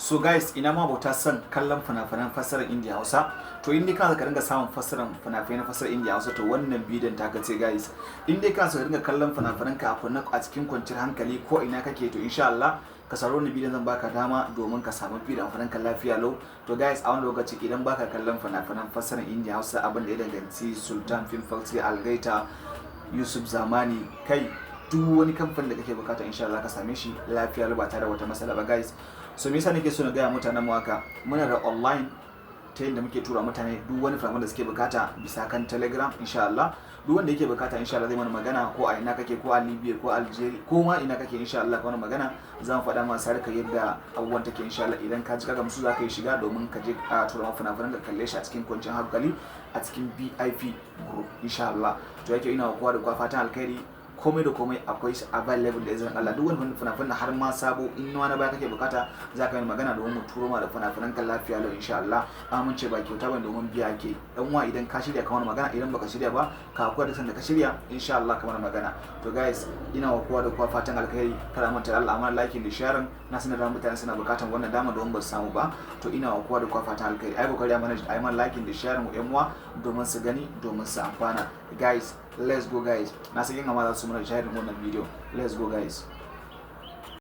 So guys, ina ma bauta son kallon fina-finan fassarar India Hausa. To in dai kana ka ringa samun fassarar fina-finan fassarar India Hausa, to wannan bidiyon ta kace guys. In dai kana so ka ringa kallon fina-finan ka a cikin kwanciyar hankali ko ina kake, to insha Allah ka sauraro wannan bidiyon zan baka dama domin ka samu fina-finan ka lafiya lau. To guys, a wannan lokaci idan baka kallon fina-finan fassarar India Hausa, abin da ya danganci Sultan Film Factory, Algaita, Yusuf Zamani, kai duk wani kamfanin da kake bukata insha Allah ka same shi lafiya lau ba tare da wata matsala ba guys. So me yasa nake so na gaya mutanen mu haka, muna da online ta yadda muke tura mutane duk wani fim da suke bukata bisa kan Telegram insha Allah. Duk wanda yake bukata insha Allah zai mana magana, ko a ina kake, ko a Libya, ko Algeria, ko ma ina kake insha Allah ka mana magana, zan faɗa ma sarka yadda abubuwan take insha Allah. Idan ka ji ka gamsu za ka yi shiga domin ka je a tura ma fina-finan ka kalle shi a cikin kwanciyar hankali a cikin VIP group insha Allah. To yake ina kowa da kowa fatan alkhairi, komai da komai akwai shi available da izinin Allah. Duk wani fina-finan har ma sabo in wani baya kake bukata za ka yi magana domin mu turo ma da fina-finan kan lafiya lau insha Allah. Mun ce ba kyauta ba domin biya ke. Dan uwa idan ka shirya ka wani magana, idan baka shirya ba ka kowa da sanda ka shirya insha Allah ka mana magana. To guys, ina wa kowa da kowa fatan alkhairi, kada manta da Allah, amma like da sharing na sanar da mutane suna bukatan wannan dama domin ba su samu ba. To ina wa kowa da kowa fatan alkhairi, ai kokari a mana like da sharing wa yan uwa domin su gani, domin su amfana. Guys, let's go guys. Na san yin amma za su mana sharing wannan video. Let's go guys.